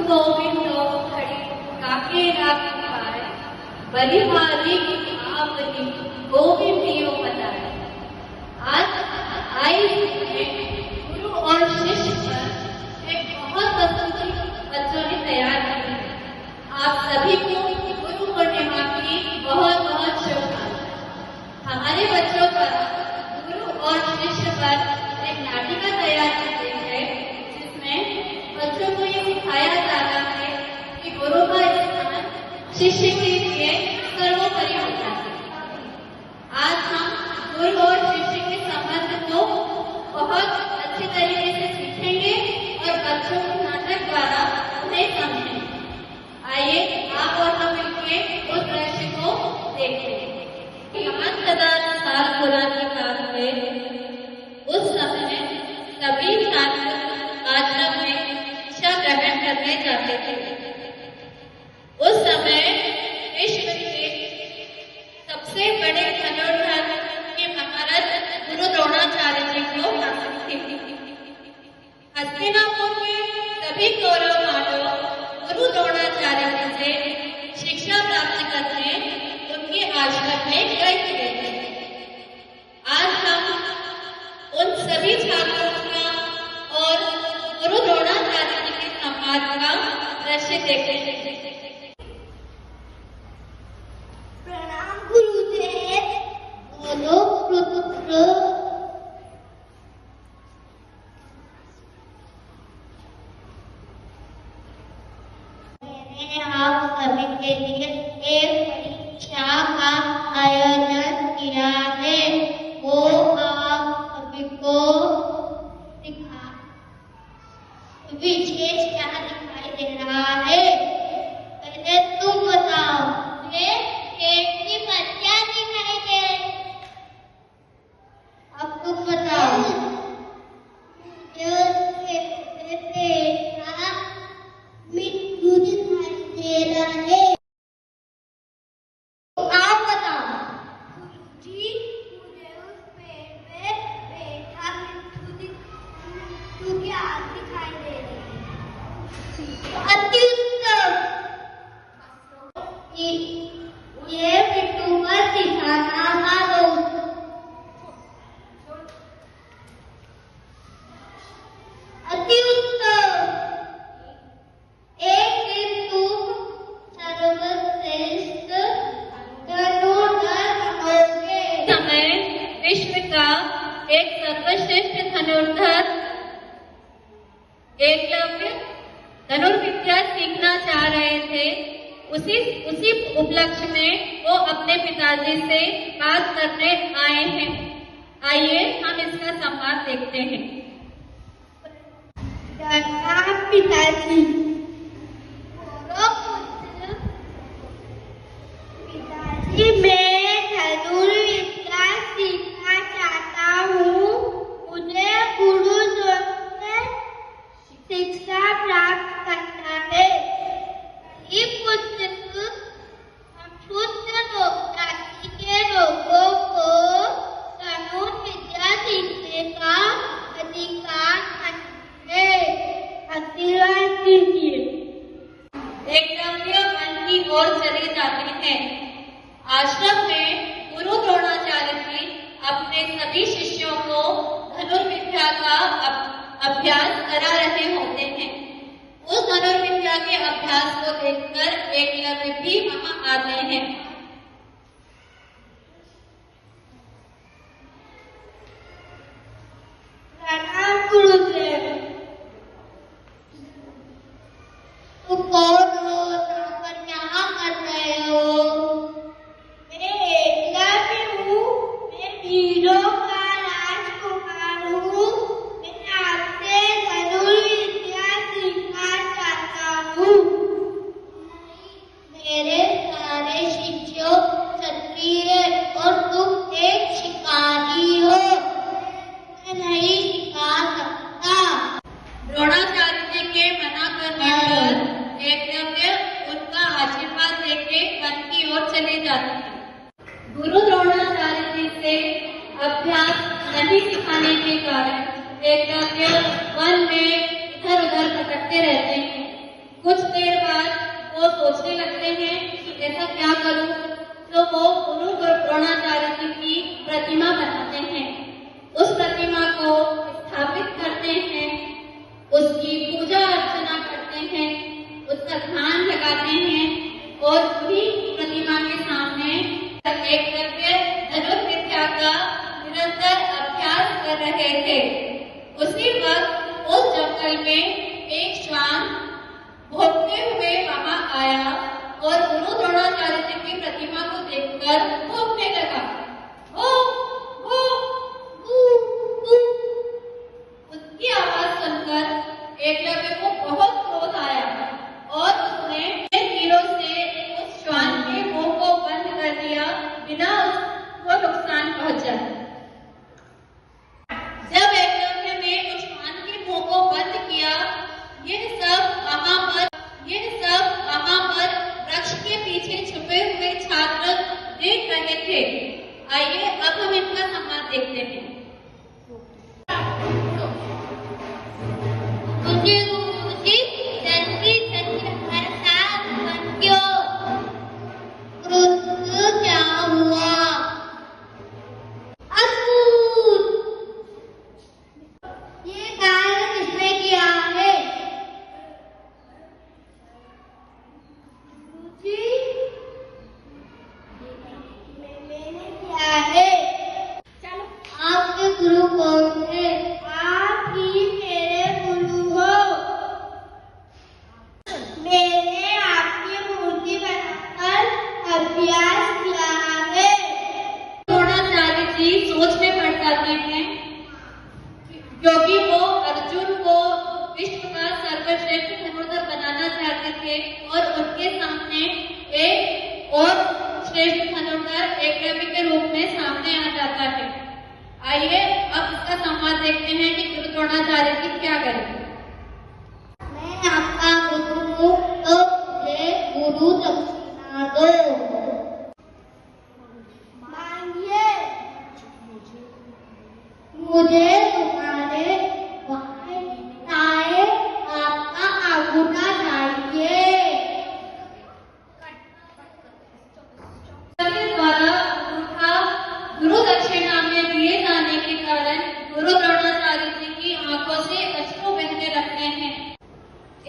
गोविंदो खड़ी काके राखी पाए, बलिहारी की आपनी गोविंदियों बताए। आज आई गुरु और शिष्य पर एक बहुत प्रस्तुति बच्चों ने तैयार की है। आप सभी को गुरु पूर्णिमा की बहुत बहुत शुभकामनाएं। हमारे बच्चों पर गुरु और शिष्य पर एक नाटिका तैयार की गई है, जिसमें बच्चों को ये सिखाया जा रहा है कि गुरु का स्थान शिष्य के लिए सर्वोपरि होता है। आज हम गुरु और शिष्य के संबंध को बहुत अच्छी तरीके से सीखेंगे और बच्चों को नाटक द्वारा उन्हें समझेंगे। आइए आप और हम मिलकर उस दृश्य को देखते हैं। 5000 साल पुरानी बात है। उस समय सभी छात्र आश्रम में शिक्षा ग्रहण करने जाते थे। उस समय विश्व के सबसे बड़े धनुर्धर के महारथ गुरु द्रोणाचार्य जी को हासिल थी। हस्तिनापुर के सभी कौरव पांडव गुरु द्रोणाचार्य जी से शिक्षा प्राप्त करने उनके आश्रम में गए थे। आज हम उन सभी छात्रों का और गुरु द्रोणाचार्य जी के संवाद का दृश्य देखते हैं। प्रणाम गुरुदेव। बोलो पुत्र। मैंने आप सभी के लिए एक परीक्षा का आयोजन किया है, वो आप सभी को विशेष क्या दिखाई दे रहा है? पहले तुम बताओ। मुझे पेट की पत्तियां दिखाई दे रही। अब तुम बताओ। मिट्टू दिखाई दे रहा है। आप बताओ। जी, मुझे उस पेड़ पे बैठा मिट्टू की आग दिखाई दे रही है। अति उत्तम। ये मिट्टू का ठिकाना था दोस्त। अति उत्तम। एक दिन तुम सर्वश्रेष्ठ धनुर्धर होगे। समय विश्व का एक सर्वश्रेष्ठ धनुर्धर एकलव्य धनुर्विद्या सीखना चाह रहे थे। उसी उपलक्ष्य में वो अपने पिताजी से बात करने आए हैं। आइए हम इसका संवाद देखते हैं। पिताजी। पिताजी, मैं धनुर्विद्या सीखना चाहता हूँ। मुझे गुरु से शिक्षा प्राप्त करना है। ये पुत्र हम शुद्ध जाति के लोगों को धनुर्विद्या सीखने का अधिकार है। आशीर्वाद कीजिए। एकलव्य वन की ओर चले जाते हैं। आश्रम में गुरु द्रोणाचार्य जी अपने सभी शिष्यों को धनुर्विद्या का अभ्यास करा रहे होते हैं। उस धनुर्विद्या के अभ्यास को देखकर एकलव्य भी वहां आते हैं। प्रणाम गुरुदेव। तुम कौन हो? पर क्या कर रहे हो? मैं एकलव्य हूँ। मैं वीरों का राजकुमार हूँ। मैं आपसे धनुर्विद्या सीखना चाहता हूँ। मेरे सारे शिष्य क्षत्रिय हैं और तुम एक शिकारी हो। मैं नहीं सिखा सकता। द्रोणाचार्य जी के मना करने पर एकलव्य उनका आशीर्वाद लेके वन की ओर चले जाते हैं। गुरु द्रोणाचार्य जी से अभ्यास नहीं सिखाने के कारण एकलव्य वन में इधर उधर भटकते रहते हैं। कुछ देर बाद वो सोचने लगते हैं कि ऐसा क्या करूं, तो वो गुरु द्रोणाचार्य जी की प्रतिमा बनाते हैं। उस प्रतिमा को स्थापित करते हैं, उसकी पूजा अर्चना करते हैं, उसका ध्यान लगाते हैं और उसी प्रतिमा के सामने एकलव्य धनुर्विद्या का निरंतर अभ्यास कर रहे थे। उसी वक्त उस जंगल में एक श्वान भौंकते हुए वहां आया और गुरु द्रोणाचार्य जी की प्रतिमा को देखकर भौंकने लगा। हो, हो, ऊ, ऊ। उसकी आवाज सुनकर एकलव्य को बहुत क्रोध आया और उसने तीरों से उस श्वान के मुंह को बंद कर दिया, बिना उसको नुकसान पहुंचा। जब एकलव्य ने उस श्वान के मुंह को बंद किया, यह सब वहां पर वृक्ष के पीछे छुपे हुए छात्र देख रहे थे। आइए अब हम इनका संवाद देखते हैं। क्या हुआ? ये कार्य किसने किया है? मैंने किया है। आपके गुरु कौन है? आप ही मेरे गुरु हो। मैंने आपकी मूर्ति बनाकर अभ्यास किया है। द्रोणाचार्य जी सोच में पड़ जाते हैं, क्योंकि वो अर्जुन को विश्व का सर्वश्रेष्ठ धनुर्धर बनाना चाहते थे और उनके सामने एक और श्रेष्ठ धनुर्धर एकलव्य के रूप में सामने आ जाता है। आइए अब इसका संवाद देखते हैं कि गुरु द्रोणाचार्य जी क्या करें। मैं आपका गुरु हूँ, तो मुझे गुरु दक्षिणा दो। मांगिए। मुझे तुम्हारे दाएं हाथ का अंगूठा चाहिए। द्वारा अंगूठा गुरु दक्षिणा में दिए जाने के कारण गुरु द्रोणाचार्य जी की आंखों से अश्रु बहने लगते हैं।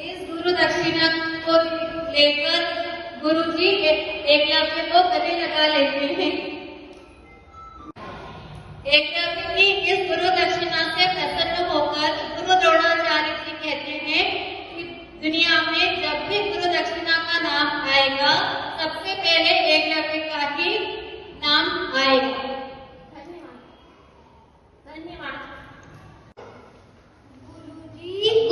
इस गुरु दक्षिणा को लेकर गुरुजी एकलव्य को गले लगा लेते हैं। एकलव्य की इस गुरु दक्षिणा से प्रसन्न होकर गुरु द्रोणाचार्य जी कहते हैं कि दुनिया में जब भी गुरु दक्षिणा का नाम आएगा, सबसे पहले एकलव्य का ही नाम आएगा। धन्यवाद।